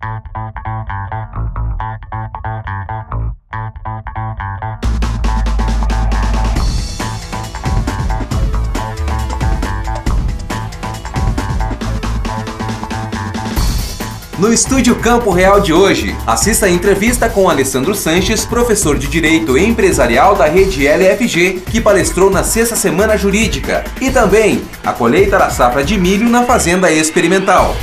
No Estúdio Campo Real de hoje, assista a entrevista com Alessandro Sanches, professor de Direito Empresarial da Rede LFG, que palestrou na 6ª Semana Jurídica, e também a colheita da safra de milho na Fazenda Experimental.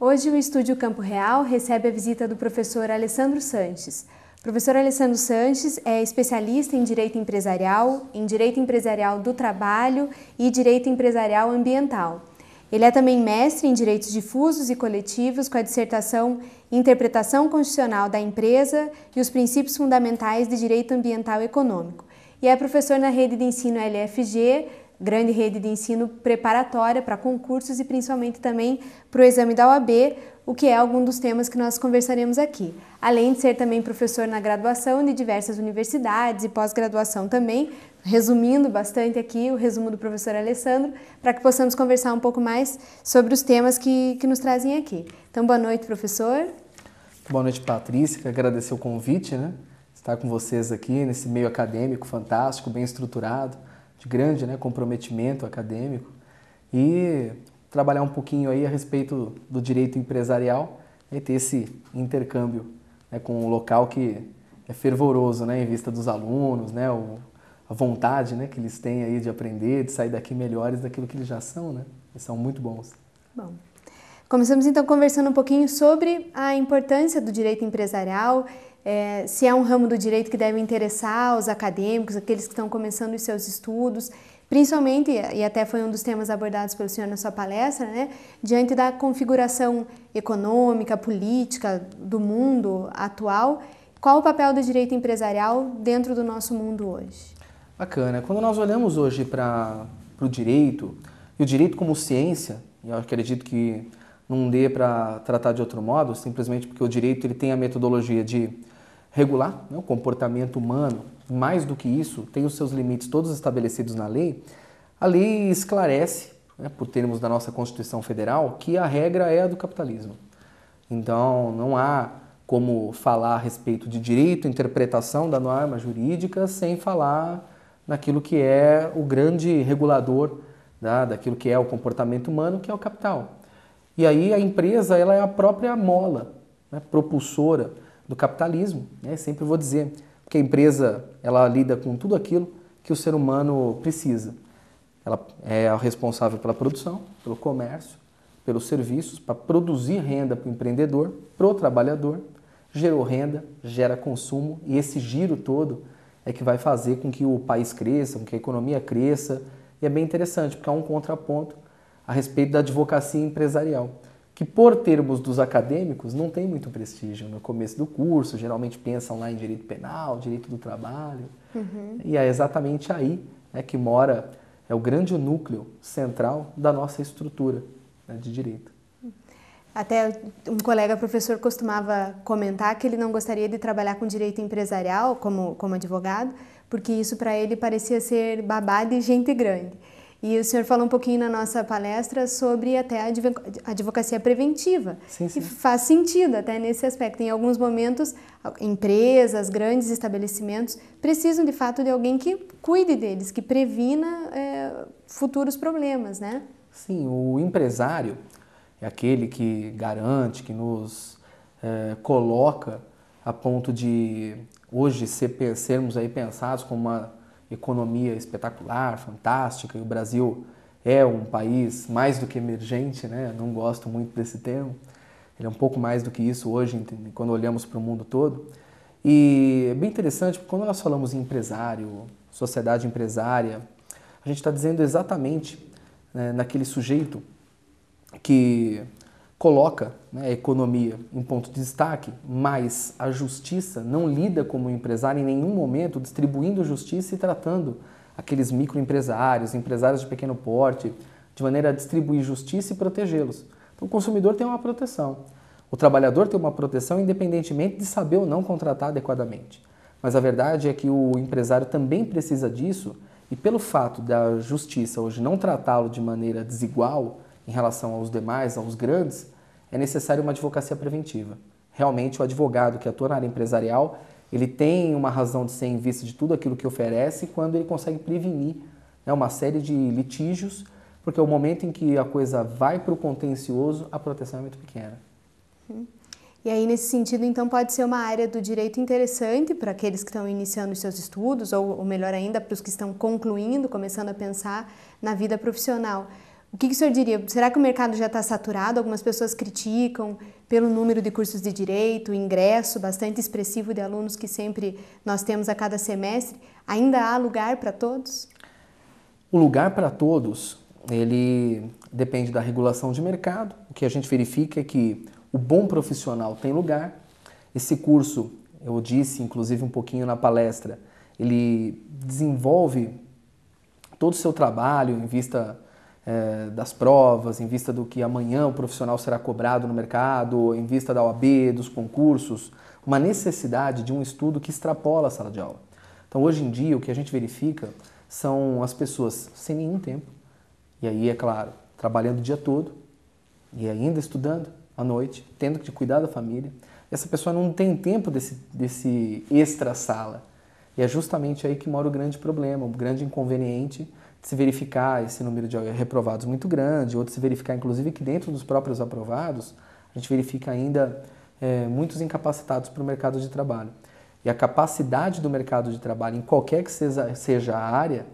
Hoje o Estúdio Campo Real recebe a visita do professor Alessandro Sanches. O professor Alessandro Sanches é especialista em Direito Empresarial do Trabalho e Direito Empresarial Ambiental. Ele é também mestre em Direitos Difusos e Coletivos com a dissertação Interpretação Constitucional da Empresa e os Princípios Fundamentais de Direito Ambiental Econômico. E é professor na rede de ensino LFG, grande rede de ensino preparatória para concursos e principalmente também para o exame da OAB, o que é algum dos temas que nós conversaremos aqui. Além de ser também professor na graduação de diversas universidades e pós-graduação também, resumindo bastante aqui o resumo do professor Alessandro, para que possamos conversar um pouco mais sobre os temas que nos trazem aqui. Então, boa noite, professor. Boa noite, Patrícia, agradecer o convite, estar com vocês aqui nesse meio acadêmico fantástico, bem estruturado, de grande comprometimento acadêmico, e trabalhar um pouquinho aí a respeito do direito empresarial e ter esse intercâmbio com um local que é fervoroso em vista dos alunos, a vontade que eles têm aí de aprender, de sair daqui melhores daquilo que eles já são, Eles são muito bons. Bom, começamos então conversando um pouquinho sobre a importância do direito empresarial, se é um ramo do direito que deve interessar os acadêmicos, aqueles que estão começando os seus estudos, principalmente, e até foi um dos temas abordados pelo senhor na sua palestra, diante da configuração econômica, política do mundo atual, qual o papel do direito empresarial dentro do nosso mundo hoje? Bacana. Quando nós olhamos hoje para o direito, e o direito como ciência, eu acredito que não dê para tratar de outro modo, simplesmente porque o direito ele tem a metodologia de regular o comportamento humano, mais do que isso, tem os seus limites todos estabelecidos na lei. A lei esclarece, por termos da nossa Constituição Federal, que a regra é a do capitalismo. Então, não há como falar a respeito de direito, interpretação da norma jurídica, sem falar naquilo que é o grande regulador daquilo que é o comportamento humano, que é o capital. E aí a empresa ela é a própria mola, propulsora do capitalismo. Sempre vou dizer, porque a empresa ela lida com tudo aquilo que o ser humano precisa. Ela é a responsável pela produção, pelo comércio, pelos serviços, para produzir renda para o empreendedor, para o trabalhador, gerou renda, gera consumo, e esse giro todo é que vai fazer com que o país cresça, com que a economia cresça, e é bem interessante, porque há um contraponto a respeito da advocacia empresarial, que por termos dos acadêmicos não tem muito prestígio no começo do curso, geralmente pensam lá em direito penal, direito do trabalho, e é exatamente aí que mora o grande núcleo central da nossa estrutura de direito. Até um colega professor costumava comentar que ele não gostaria de trabalhar com direito empresarial como advogado, porque isso para ele parecia ser babá de gente grande. E o senhor falou um pouquinho na nossa palestra sobre até a advocacia preventiva. Sim. E faz sentido até nesse aspecto. Em alguns momentos, empresas, grandes estabelecimentos precisam de fato de alguém que cuide deles, que previna futuros problemas, Sim, o empresário é aquele que garante, que nos coloca a ponto de hoje sermos aí pensados como uma economia espetacular, fantástica, e o Brasil é um país mais do que emergente, Não gosto muito desse termo. Ele é um pouco mais do que isso hoje, quando olhamos para o mundo todo. E é bem interessante, porque quando nós falamos em empresário, sociedade empresária, a gente está dizendo exatamente naquele sujeito que coloca a economia em ponto de destaque, mas a justiça não lida como empresário em nenhum momento distribuindo justiça e tratando aqueles microempresários, empresários de pequeno porte, de maneira a distribuir justiça e protegê-los. Então o consumidor tem uma proteção, o trabalhador tem uma proteção independentemente de saber ou não contratar adequadamente. Mas a verdade é que o empresário também precisa disso, e pelo fato da justiça hoje não tratá-lo de maneira desigual em relação aos demais, aos grandes, é necessário uma advocacia preventiva. Realmente o advogado que atua na área empresarial, ele tem uma razão de ser em vista de tudo aquilo que oferece quando ele consegue prevenir, né, uma série de litígios, porque o momento em que a coisa vai para o contencioso, a proteção é muito pequena. E aí, nesse sentido, então, pode ser uma área do direito interessante para aqueles que estão iniciando os seus estudos, ou melhor ainda, para os que estão concluindo, começando a pensar na vida profissional. O que o senhor diria? Será que o mercado já está saturado? Algumas pessoas criticam pelo número de cursos de direito, o ingresso bastante expressivo de alunos que sempre nós temos a cada semestre. Ainda há lugar para todos? O lugar para todos, ele depende da regulação de mercado. O que a gente verifica é que o bom profissional tem lugar. Esse curso, eu disse inclusive um pouquinho na palestra, ele desenvolve todo o seu trabalho em vista das provas, em vista do que amanhã o profissional será cobrado no mercado, em vista da OAB, dos concursos, uma necessidade de um estudo que extrapola a sala de aula. Então, hoje em dia, o que a gente verifica são as pessoas sem nenhum tempo, e aí, é claro, trabalhando o dia todo, e ainda estudando à noite, tendo que cuidar da família. Essa pessoa não tem tempo desse extra-sala. E é justamente aí que mora o grande problema, o grande inconveniente de se verificar esse número de reprovados muito grande, ou de se verificar, inclusive, que dentro dos próprios aprovados, a gente verifica ainda muitos incapacitados para o mercado de trabalho. E a capacidade do mercado de trabalho, em qualquer que seja a área,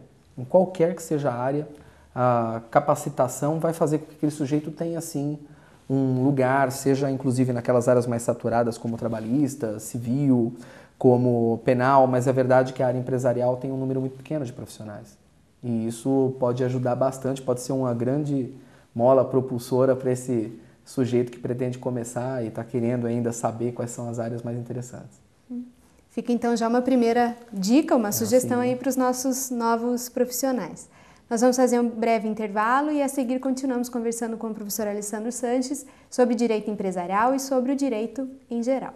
a capacitação vai fazer com que aquele sujeito tenha, assim, um lugar, seja inclusive naquelas áreas mais saturadas como trabalhista, civil, como penal, mas é verdade que a área empresarial tem um número muito pequeno de profissionais. E isso pode ajudar bastante, pode ser uma grande mola propulsora para esse sujeito que pretende começar e está querendo ainda saber quais são as áreas mais interessantes. Fica então já uma primeira dica, uma sugestão aí para os nossos novos profissionais. Nós vamos fazer um breve intervalo e a seguir continuamos conversando com o professor Alessandro Sanches sobre direito empresarial e sobre o direito em geral.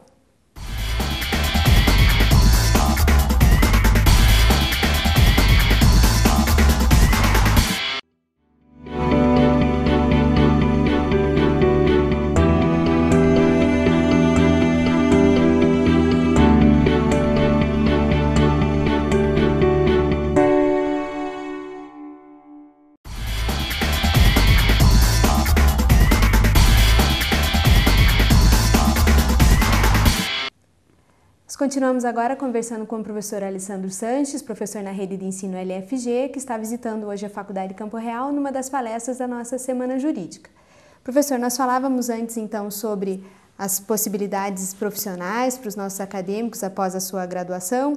Continuamos agora conversando com o professor Alessandro Sanches, professor na rede de ensino LFG, que está visitando hoje a Faculdade de Campo Real numa das palestras da nossa Semana Jurídica. Professor, nós falávamos antes então sobre as possibilidades profissionais para os nossos acadêmicos após a sua graduação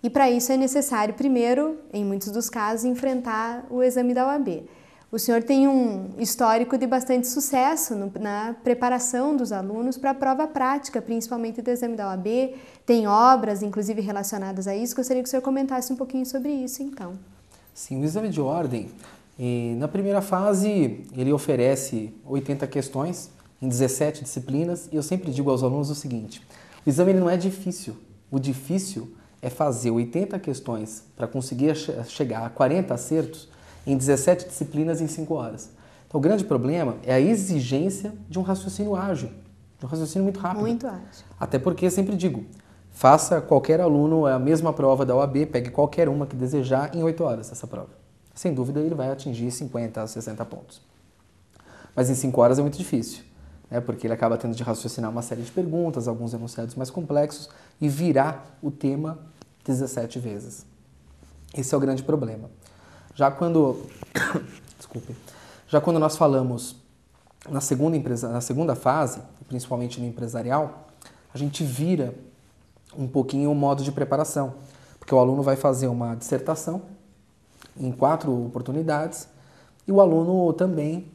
e para isso é necessário primeiro, em muitos dos casos, enfrentar o exame da OAB. O senhor tem um histórico de bastante sucesso na preparação dos alunos para a prova prática, principalmente do exame da OAB. Tem obras, inclusive, relacionadas a isso. Gostaria que o senhor comentasse um pouquinho sobre isso, então. Sim, o exame de ordem, na primeira fase, ele oferece 80 questões em 17 disciplinas. E eu sempre digo aos alunos o seguinte, o exame ele não é difícil. O difícil é fazer 80 questões para conseguir chegar a 40 acertos em 17 disciplinas em 5 horas. Então, o grande problema é a exigência de um raciocínio ágil, de um raciocínio muito rápido. Muito ágil. Até porque, sempre digo, faça qualquer aluno a mesma prova da OAB, pegue qualquer uma que desejar em 8 horas essa prova. Sem dúvida, ele vai atingir 50 a 60 pontos. Mas em 5 horas é muito difícil, né? Porque ele acaba tendo de raciocinar uma série de perguntas, alguns enunciados mais complexos, e virar o tema 17 vezes. Esse é o grande problema. Já quando nós falamos na segunda fase, principalmente no empresarial, a gente vira um pouquinho o modo de preparação, porque o aluno vai fazer uma dissertação em 4 oportunidades e o aluno também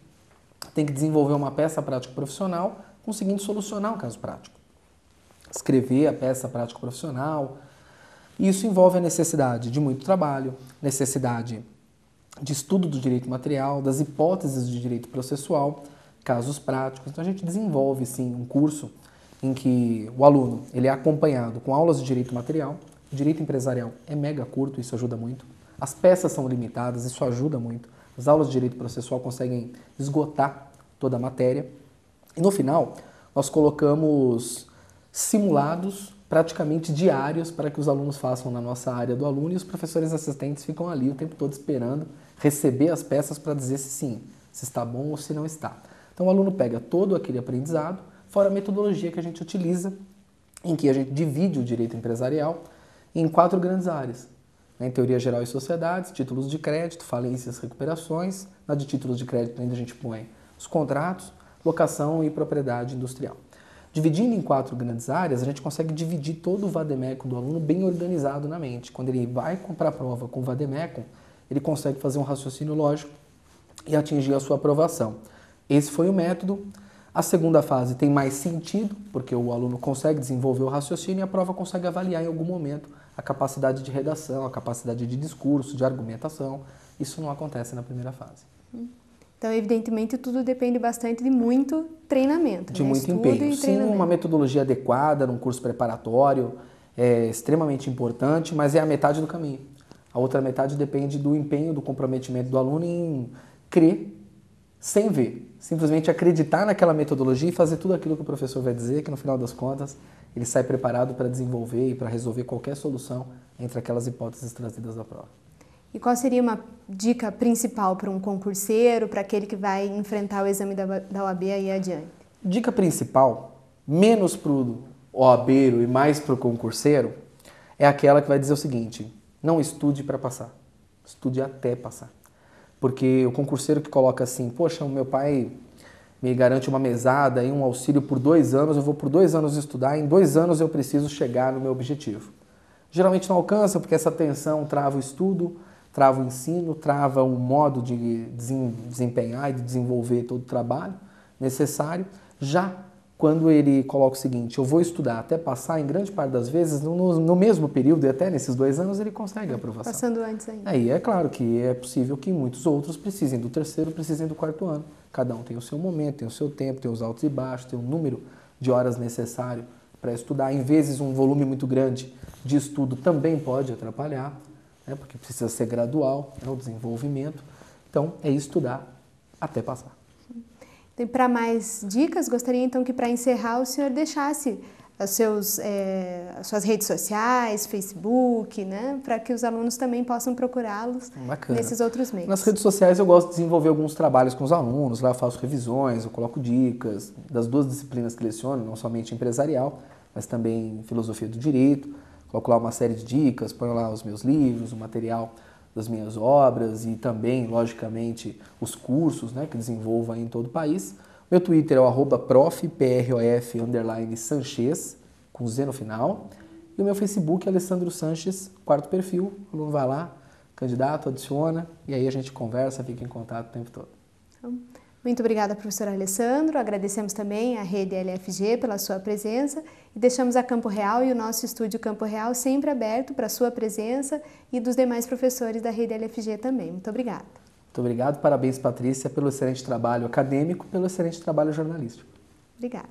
tem que desenvolver uma peça prática profissional conseguindo solucionar um caso prático. Escrever a peça prática profissional, e isso envolve a necessidade de muito trabalho, necessidade de estudo do direito material, das hipóteses de direito processual, casos práticos. Então a gente desenvolve sim um curso em que o aluno ele é acompanhado com aulas de direito material. O direito empresarial é mega curto, isso ajuda muito. As peças são limitadas, isso ajuda muito. As aulas de direito processual conseguem esgotar toda a matéria. E no final, nós colocamos simulados praticamente diários para que os alunos façam na nossa área do aluno e os professores assistentes ficam ali o tempo todo esperando receber as peças para dizer se sim, se está bom ou se não está. Então o aluno pega todo aquele aprendizado, fora a metodologia que a gente utiliza, em que a gente divide o direito empresarial em 4 grandes áreas. Em teoria geral e sociedades, títulos de crédito, falências, recuperações. Na de títulos de crédito ainda a gente põe os contratos, locação e propriedade industrial. Dividindo em 4 grandes áreas, a gente consegue dividir todo o vademecum do aluno bem organizado na mente. Quando ele vai para a prova com o vademecum, ele consegue fazer um raciocínio lógico e atingir a sua aprovação. Esse foi o método. A segunda fase tem mais sentido, porque o aluno consegue desenvolver o raciocínio e a prova consegue avaliar em algum momento a capacidade de redação, a capacidade de discurso, de argumentação. Isso não acontece na primeira fase. Então, evidentemente, tudo depende bastante de muito treinamento. De né? muito Estudo empenho. E Sim, uma metodologia adequada num curso preparatório é extremamente importante, mas é a metade do caminho. A outra metade depende do empenho, do comprometimento do aluno em crer sem ver. Simplesmente acreditar naquela metodologia e fazer tudo aquilo que o professor vai dizer, que no final das contas ele sai preparado para desenvolver e para resolver qualquer solução entre aquelas hipóteses trazidas da prova. E qual seria uma dica principal para um concurseiro, para aquele que vai enfrentar o exame da OAB aí adiante? Dica principal, menos para o OABeiro e mais para o concurseiro, é aquela que vai dizer o seguinte: não estude para passar, estude até passar. Porque o concurseiro que coloca assim, poxa, o meu pai me garante uma mesada e um auxílio por 2 anos, eu vou por 2 anos estudar, em 2 anos eu preciso chegar no meu objetivo. Geralmente não alcança porque essa tensão trava o estudo, trava o ensino, trava o modo de desempenhar e de desenvolver todo o trabalho necessário. Já quando ele coloca o seguinte, eu vou estudar até passar, em grande parte das vezes, no mesmo período e até nesses 2 anos, ele consegue a aprovação. Passando antes ainda. Aí é claro que é possível que muitos outros precisem do 3º, precisem do 4º ano. Cada um tem o seu momento, tem o seu tempo, tem os altos e baixos, tem o número de horas necessário para estudar. Em vezes, um volume muito grande de estudo também pode atrapalhar, né, porque precisa ser gradual, né, o desenvolvimento. Então, é estudar até passar. E para mais dicas, gostaria então que para encerrar o senhor deixasse as suas redes sociais, Facebook, né, para que os alunos também possam procurá-los nesses outros meios. Nas redes sociais eu gosto de desenvolver alguns trabalhos com os alunos, lá eu faço revisões, eu coloco dicas das 2 disciplinas que leciono, não somente empresarial, mas também filosofia do direito. Coloco lá uma série de dicas, ponho lá os meus livros, o material das minhas obras e também, logicamente, os cursos, né, que desenvolvo aí em todo o país. Meu Twitter é o @prof_Sanchez, com Z no final. E o meu Facebook é Alessandro Sanches, 4º perfil. O aluno vai lá, candidato, adiciona, e aí a gente conversa, fica em contato o tempo todo. Muito obrigada, professor Alessandro. Agradecemos também à Rede LFG pela sua presença e deixamos a Campo Real e o nosso estúdio Campo Real sempre aberto para a sua presença e dos demais professores da Rede LFG também. Muito obrigada. Muito obrigado. Parabéns, Patrícia, pelo excelente trabalho acadêmico, pelo excelente trabalho jornalístico. Obrigada.